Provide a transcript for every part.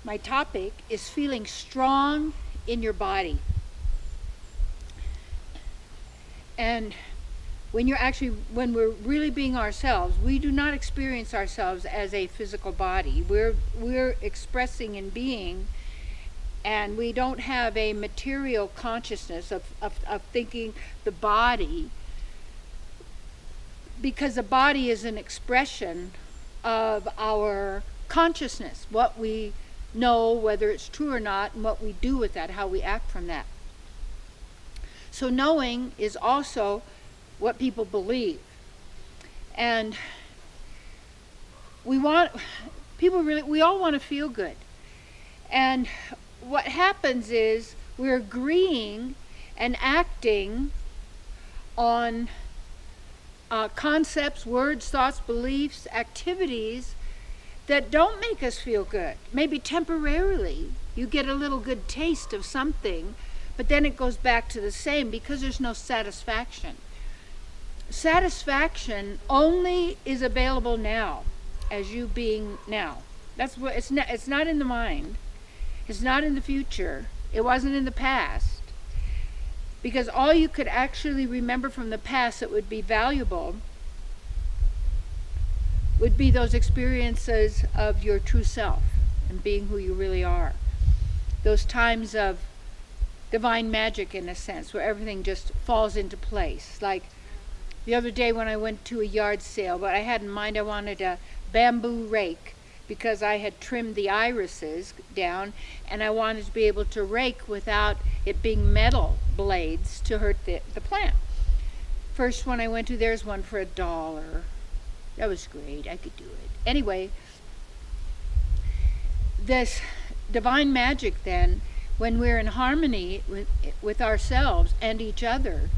my topic is feeling strong in your body. And when we're really being ourselves, we do not experience ourselves as a physical body. We're expressing and being, and we don't have a material consciousness of thinking the body, because the body is an expression of our consciousness, what we know, whether it's true or not, and what we do with that, how we act from that. So knowing is also what people believe. And we all want to feel good. And what happens is we're agreeing and acting on concepts, words, thoughts, beliefs, activities that don't make us feel good. Maybe temporarily you get a little good taste of something, but then it goes back to the same because there's no satisfaction. Satisfaction only is available now, as you being now. That's what it's not in the mind. It's not in the future. It wasn't in the past. Because all you could actually remember from the past that would be valuable would be those experiences of your true self and being who you really are. Those times of divine magic, in a sense, where everything just falls into place. Like the other day when I went to a yard sale, what I had in mind, I wanted a bamboo rake because I had trimmed the irises down, and I wanted to be able to rake without it being metal blades to hurt the plant. First one I went to, there's one for $1. That was great, I could do it. Anyway, this divine magic then, when we're in harmony with ourselves and each other,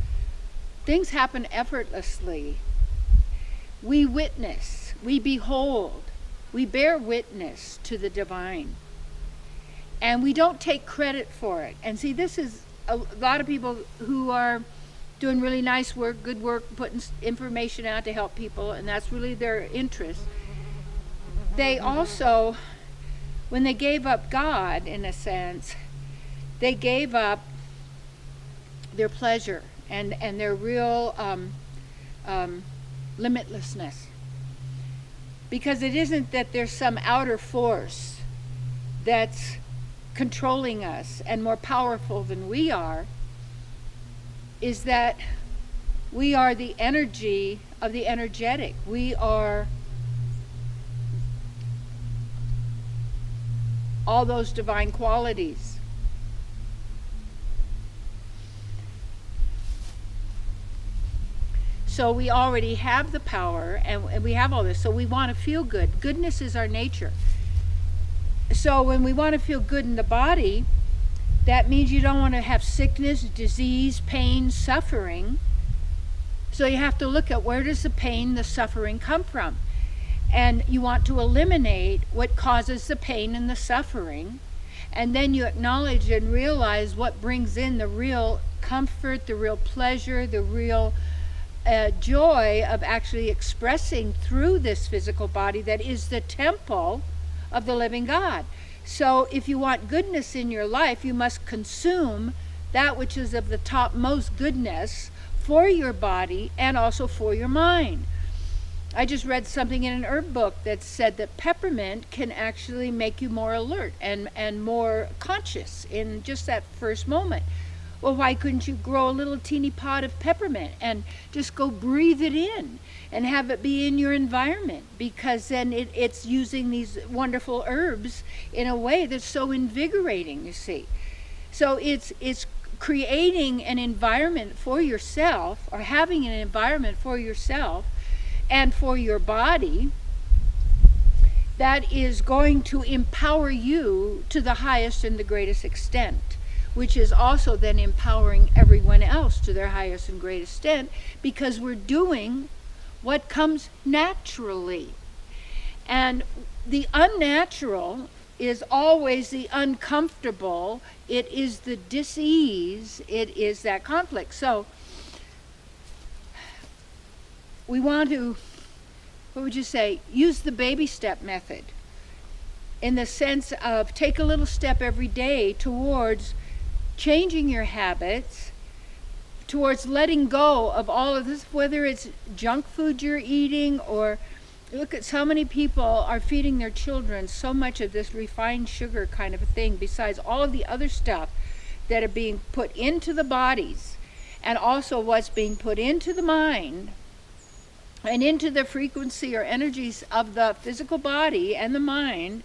things happen effortlessly. We witness, we behold, we bear witness to the divine. And we don't take credit for it. And see, this is a lot of people who are doing really nice work, good work, putting information out to help people, and that's really their interest. They also, when they gave up God, in a sense, they gave up their pleasure and their real limitlessness. Because it isn't that there's some outer force that's controlling us and more powerful than we are, is that we are the energy of the energetic. We are all those divine qualities. So we already have the power, and we have all this, so we want to feel good. Goodness is our nature. So when we want to feel good in the body, that means you don't want to have sickness, disease, pain, suffering. So you have to look at, where does the pain, the suffering come from? And you want to eliminate what causes the pain and the suffering. And then you acknowledge and realize what brings in the real comfort, the real pleasure, the real joy of actually expressing through this physical body that is the temple of the living God. So if you want goodness in your life, you must consume that which is of the topmost goodness for your body and also for your mind. I just read something in an herb book that said that peppermint can actually make you more alert and more conscious in just that first moment. Well, why couldn't you grow a little teeny pot of peppermint and just go breathe it in and have it be in your environment? Because then it's using these wonderful herbs in a way that's so invigorating, you see. So it's creating an environment for yourself, or having an environment for yourself and for your body that is going to empower you to the highest and the greatest extent, which is also then empowering everyone else to their highest and greatest extent, because we're doing what comes naturally. And the unnatural is always the uncomfortable. It is the dis-ease. It is that conflict. So we want to, what would you say, use the baby step method. in the sense of take a little step every day towards changing your habits, towards letting go of all of this, whether it's junk food you're eating, or look at so many people are feeding their children so much of this refined sugar kind of a thing, besides all of the other stuff that are being put into the bodies, and also what's being put into the mind and into the frequency or energies of the physical body and the mind,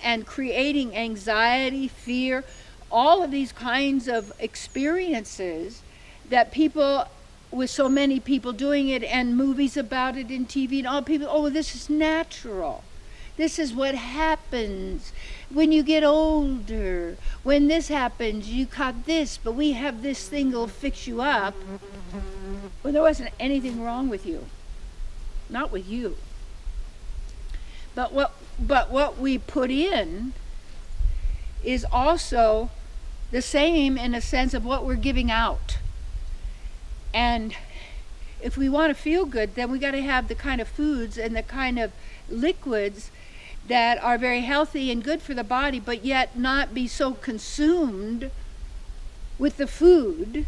and creating anxiety, fear, all of these kinds of experiences that people, with so many people doing it and movies about it in TV and all people, oh, this is natural. This is what happens when you get older. When this happens, you caught this, but we have this thing that'll fix you up. Well, there wasn't anything wrong with you. Not with you. But what we put in is also the same in a sense of what we're giving out. And if we want to feel good, then we got to have the kind of foods and the kind of liquids that are very healthy and good for the body, but yet not be so consumed with the food,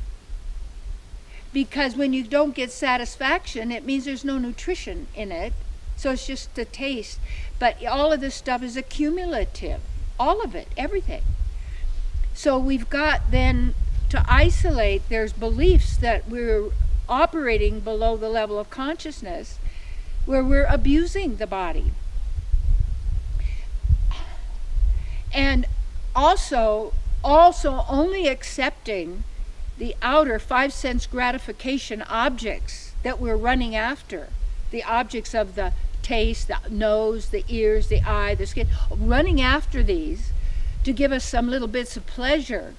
because when you don't get satisfaction, it means there's no nutrition in it, so it's just a taste. But all of this stuff is accumulative, all of it, everything. So we've got then to isolate. There's beliefs that we're operating below the level of consciousness where we're abusing the body. And also only accepting the outer 5 sense gratification objects that we're running after, the objects of the taste, the nose, the ears, the eye, the skin, running after these to give us some little bits of pleasure,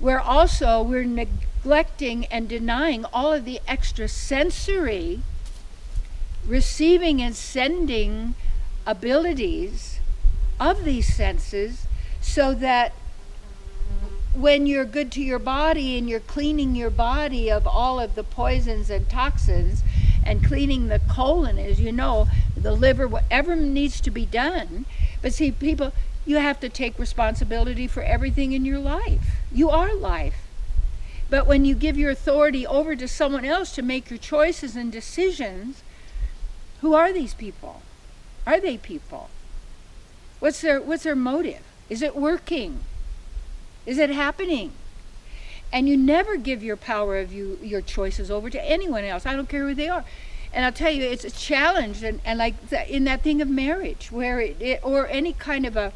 where also we're neglecting and denying all of the extra sensory receiving and sending abilities of these senses, so that when you're good to your body and you're cleaning your body of all of the poisons and toxins and cleaning the colon, as you know, the liver, whatever needs to be done. But see, people, you have to take responsibility for everything in your life. You are life. But when you give your authority over to someone else to make your choices and decisions, who are these people? Are they people? What's their motive? Is it working? Is it happening? And you never give your power of your choices over to anyone else. I don't care who they are. And I'll tell you, it's a challenge, and like in that thing of marriage, where or any kind of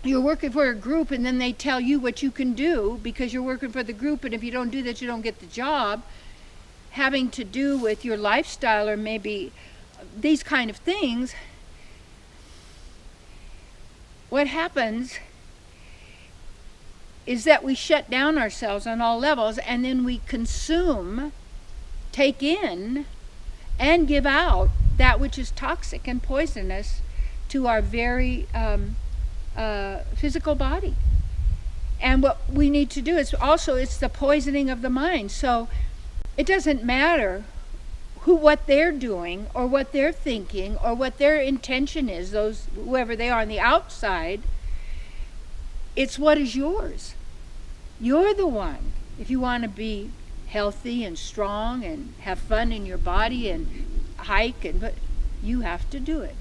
you're working for a group, and then they tell you what you can do because you're working for the group, and if you don't do that, you don't get the job, having to do with your lifestyle or maybe these kind of things. What happens is that we shut down ourselves on all levels, and then we consume, take in, and give out that which is toxic and poisonous to our very physical body. And what we need to do is also, it's the poisoning of the mind. So it doesn't matter what they're doing or what they're thinking or what their intention is, those whoever they are on the outside. It's what is yours. You're the one. If you want to be healthy and strong and have fun in your body and hike, but you have to do it.